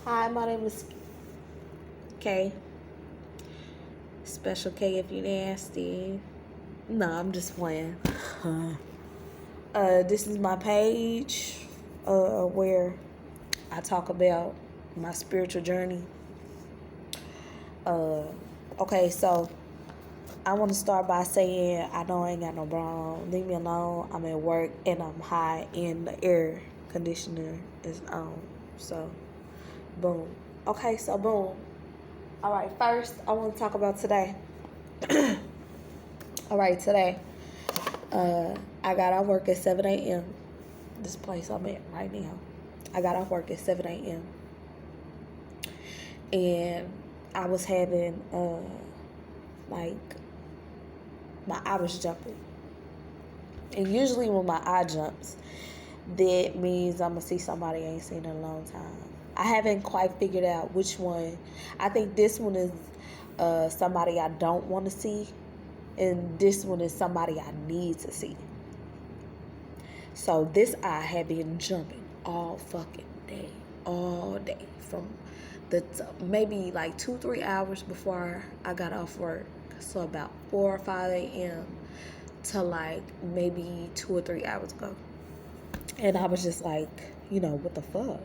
Hi, my name is Kay. Special K if you nasty. No, I'm just playing. This is my page where I talk about my spiritual journey. Uh, okay, so I want to start by saying I know I ain't got no bra. Leave me alone. I'm at work and I'm high and the air conditioner is on. So, boom. Okay, so boom. All right, first I want to talk about today. All right, today I got off work at 7 a.m. This place I'm at right now. I got off work at 7 a.m. and I was having like my eye was jumping. And usually when my eye jumps, that means I'm gonna see somebody I ain't seen in a long time. I haven't quite figured out which one. I think this one is somebody I don't want to see, and this one is somebody I need to see. So this eye had been jumping all fucking day, all day from maybe like 2-3 hours before I got off work. So about 4 or 5 a.m. to like maybe 2 or 3 hours ago. And I was just like, what the fuck?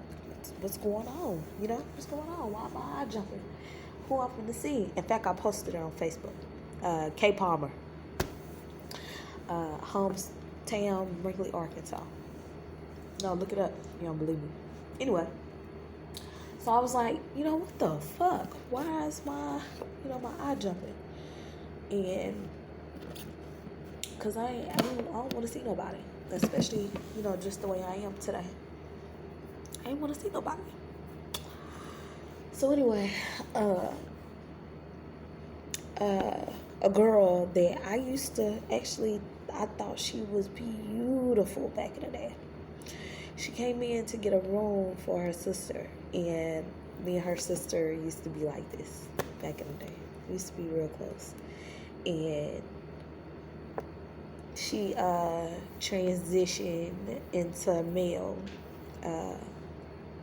What's going on? What's going on? Why am I eye jumping? Who I'm gonna see? In fact, I posted it on Facebook. Kay Palmer, hometown, Brinkley, Arkansas. No, look it up. You don't believe me. Anyway, so I was like, what the fuck? Why is my eye jumping? And because I don't want to see nobody, especially just the way I am today. I ain't want to see nobody. So anyway, a girl that I used to I thought she was beautiful back in the day. She came in to get a room for her sister, and me and her sister used to be like this back in the day. We used to be real close. And she transitioned into male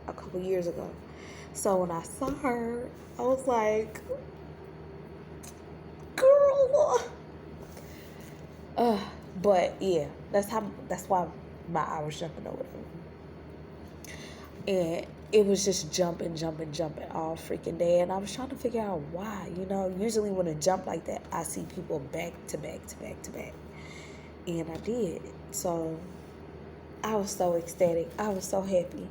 a couple years ago. So when I saw her, I was like, girl. But yeah, that's why my eye was jumping over there. And it was just jumping all freaking day. And I was trying to figure out why. Usually when it jump like that, I see people back to back. And I did. So I was so ecstatic. I was so happy.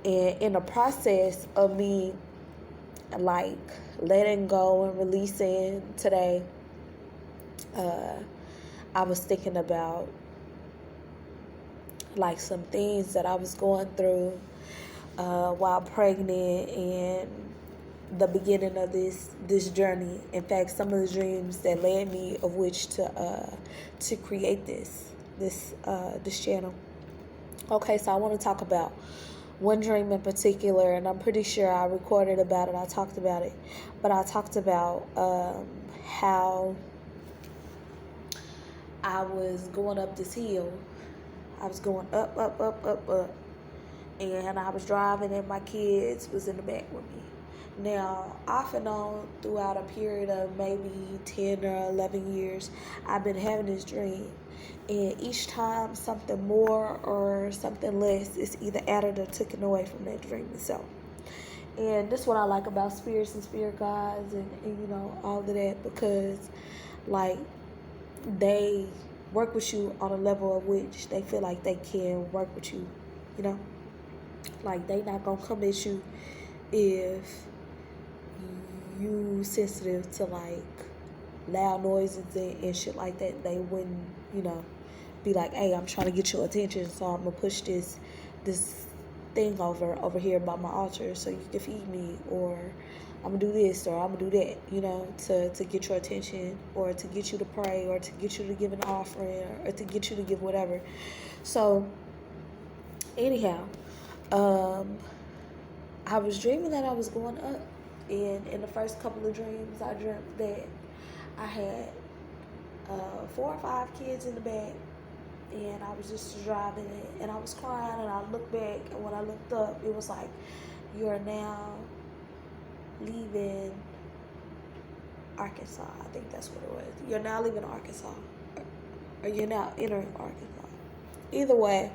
And in the process of me like letting go and releasing today, I was thinking about like some things that I was going through while pregnant and the beginning of this journey. In fact, some of the dreams that led me of which to create this channel. Okay, so I want to talk about one dream in particular, and I'm pretty sure I recorded about it. I talked about it, but I talked about how I was going up this hill. I was going up, and I was driving, and my kids was in the back with me. Now, off and on throughout a period of maybe 10 or 11 years, I've been having this dream. And each time something more or something less is either added or taken away from that dream itself. And this is what I like about spirits and spirit guides and all of that, because like they work with you on a level of which they feel like they can work with you, like they not gonna come at you if you sensitive to like loud noises and shit like that. They wouldn't be like, hey, I'm trying to get your attention, so I'm gonna push this thing over here by my altar so you can feed me, or I'm gonna do this or I'm gonna do that, to get your attention, or to get you to pray, or to get you to give an offering, or to get you to give whatever. So anyhow, I was dreaming that I was going up, and in the first couple of dreams I dreamt that I had 4 or 5 kids in the back, and I was just driving it, and I was crying, and I looked back, and when I looked up, it was like You are now leaving Arkansas. I think that's what it was. You're now leaving Arkansas. Or you're now entering Arkansas. Either way,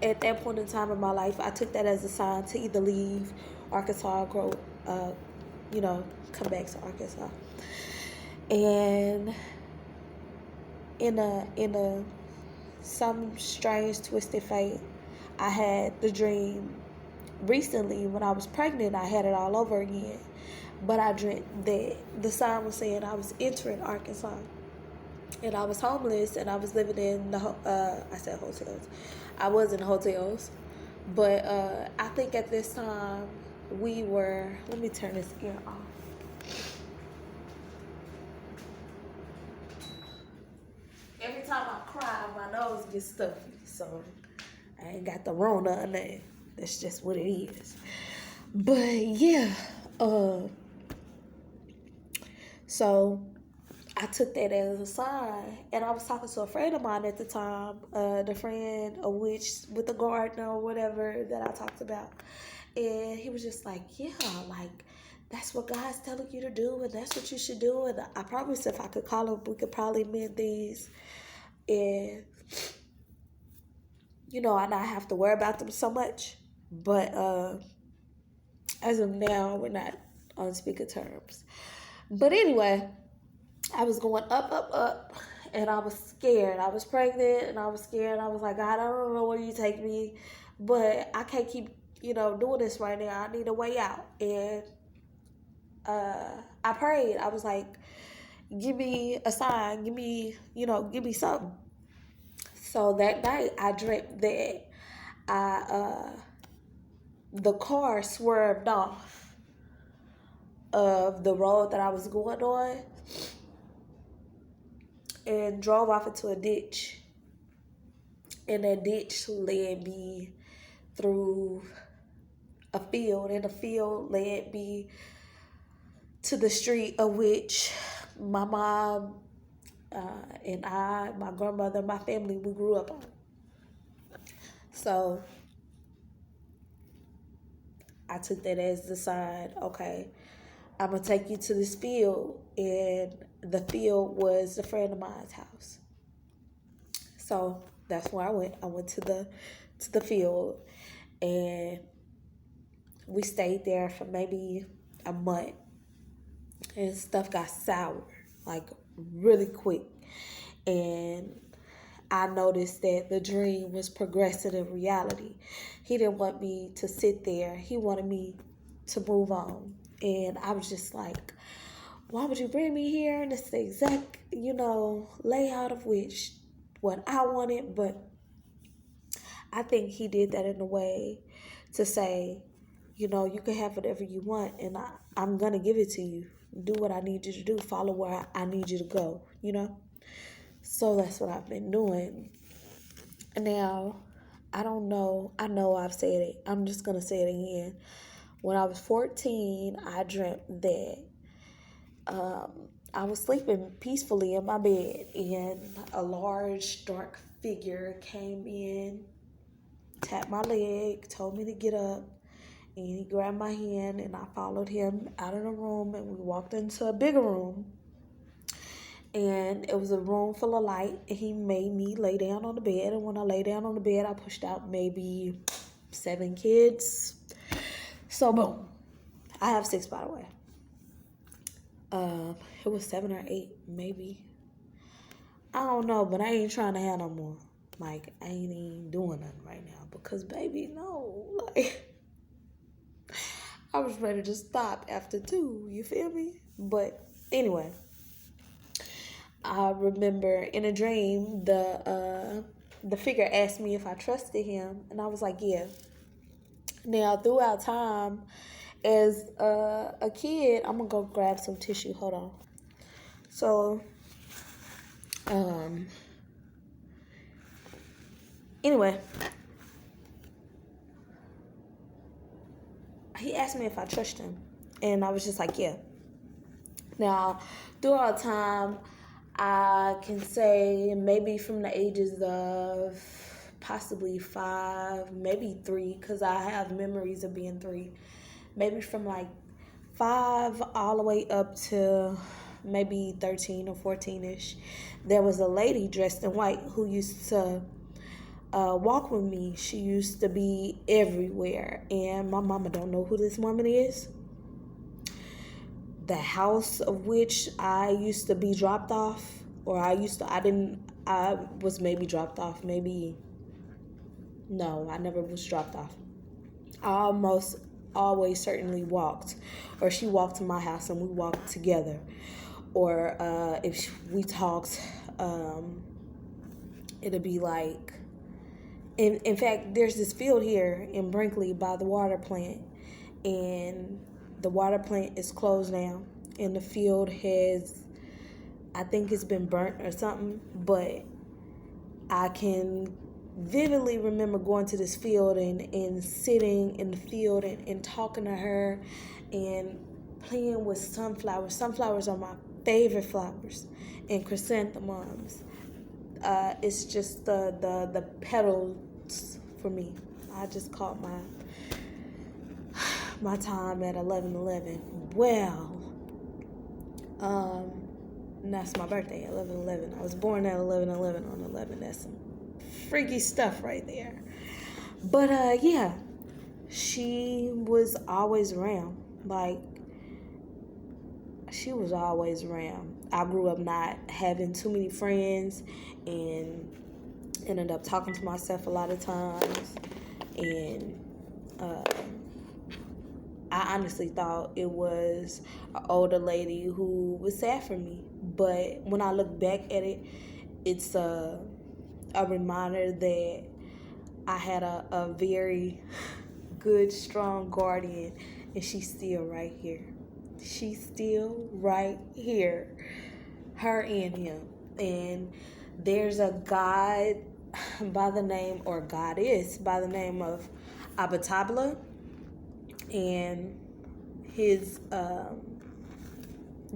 at that point in time in my life, I took that as a sign to either leave Arkansas or grow, come back to Arkansas. And in a some strange twisted fate, I had the dream recently when I was pregnant. I had it all over again, but I dreamt that the sign was saying I was entering Arkansas, and I was homeless, and I was living in I said hotels. I was in hotels, but I think at this time we were. Let me turn this ear off. Every time I cry, my nose gets stuffy, so I ain't got the Rona or nothing. That's just what it is. But yeah, so I took that as a sign, and I was talking to a friend of mine at the time, the friend of which with the gardener or whatever that I talked about, and he was just like, "Yeah, like that's what God's telling you to do, and that's what you should do." And I promised if I could call him, we could probably mend these, and I not have to worry about them so much. But as of now, we're not on speaker terms. But anyway, I was going up, up, up, and I was scared. I was pregnant, and I was scared. I was like, God, I don't know where you take me, but I can't keep, doing this right now. I need a way out. And I prayed. I was like, give me a sign. Give me, give me something. So that night, I dreamt that the car swerved off of the road that I was going on and drove off into a ditch. And that ditch led me through a field, and the field led me to the street of which my mom and I, my grandmother, my family, we grew up on. So I took that as the sign, okay, I'm going to take you to this field. And the field was a friend of mine's house. So that's where I went. I went to the field, and we stayed there for maybe a month, and stuff got sour, like really quick. And I noticed that the dream was progressing in reality. He didn't want me to sit there. He wanted me to move on. And I was just like, why would you bring me here? And it's the exact, layout of which what I wanted. But I think he did that in a way to say, you can have whatever you want, and I'm going to give it to you. Do what I need you to do. Follow where I need you to go, So that's what I've been doing. Now, I don't know. I know I've said it. I'm just going to say it again. When I was 14, I dreamt that I was sleeping peacefully in my bed, and a large, dark figure came in, tapped my leg, told me to get up, and he grabbed my hand, and I followed him out of the room, and we walked into a bigger room. And it was a room full of light, and he made me lay down on the bed. And when I lay down on the bed, I pushed out maybe 7 kids. So boom, I have 6, by the way. It was 7 or 8, maybe. I don't know, but I ain't trying to have no more. Like, I ain't even doing nothing right now because, baby, no. Like, I was ready to stop after 2. You feel me? But anyway, I remember in a dream the figure asked me if I trusted him, and I was like, yeah. Now, throughout time, as a kid, I'm gonna go grab some tissue. Hold on. So, anyway, he asked me if I trust him, and I was just like, yeah. Now, throughout time, I can say maybe from the ages of possibly 5, maybe 3, because I have memories of being 3. Maybe from like 5 all the way up to maybe 13 or 14ish. There was a lady dressed in white who used to walk with me. She used to be everywhere, and my mama don't know who this woman is. The house of which I used to be dropped off, or I was maybe dropped off, maybe, no, I never was dropped off. I almost always certainly walked, or she walked to my house and we walked together. Or if we talked, it'll be like, in fact, there's this field here in Brinkley by the water plant, and the water plant is closed now, and the field has, I think it's been burnt or something, but I can vividly remember going to this field and sitting in the field and talking to her and playing with sunflowers. Sunflowers are my favorite flowers, and chrysanthemums. It's just the petals for me. I just caught my time at 11:11. Well, and that's my birthday, 11/11. I was born at 11/11 on 11. That's some freaky stuff right there. But yeah, she was always around. Like, she was always around. I grew up not having too many friends and ended up talking to myself a lot of times. And I honestly thought it was an older lady who was sad for me. But when I look back at it, it's a reminder that I had a very good, strong guardian, and she's still right here. She's still right here, her and him. And there's a God by the name, or goddess by the name of Abatabla, and his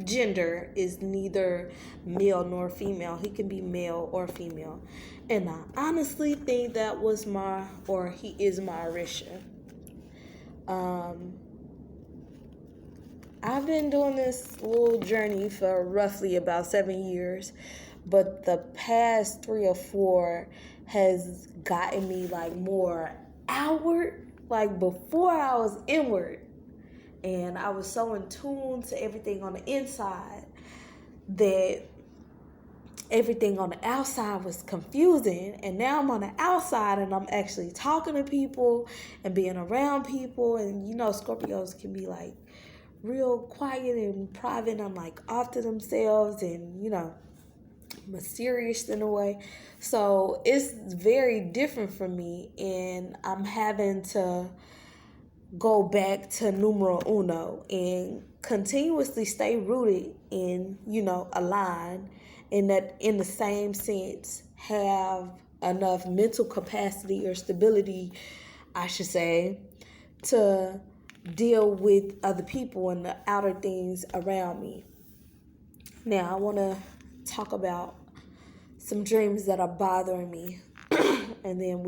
gender is neither male nor female. He can be male or female. And I honestly think that was he is my Orisha. I've been doing this little journey for roughly about 7 years, but the past 3 or 4 has gotten me like more outward. Like, before I was inward, and I was so in tune to everything on the inside that everything on the outside was confusing. And now I'm on the outside and I'm actually talking to people and being around people. And Scorpios can be like real quiet and private and like off to themselves and mysterious in a way. So it's very different for me, and I'm having to go back to numero uno and continuously stay rooted and aligned, in that, in the same sense, have enough mental capacity or stability, I should say, to deal with other people and the outer things around me. Now, I want to talk about some dreams that are bothering me, and then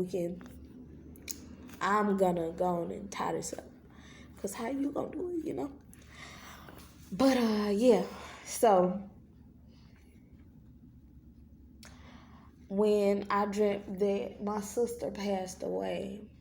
I'm gonna go on and tie this up, because how you gonna do it, But yeah, so when I dreamt that my sister passed away,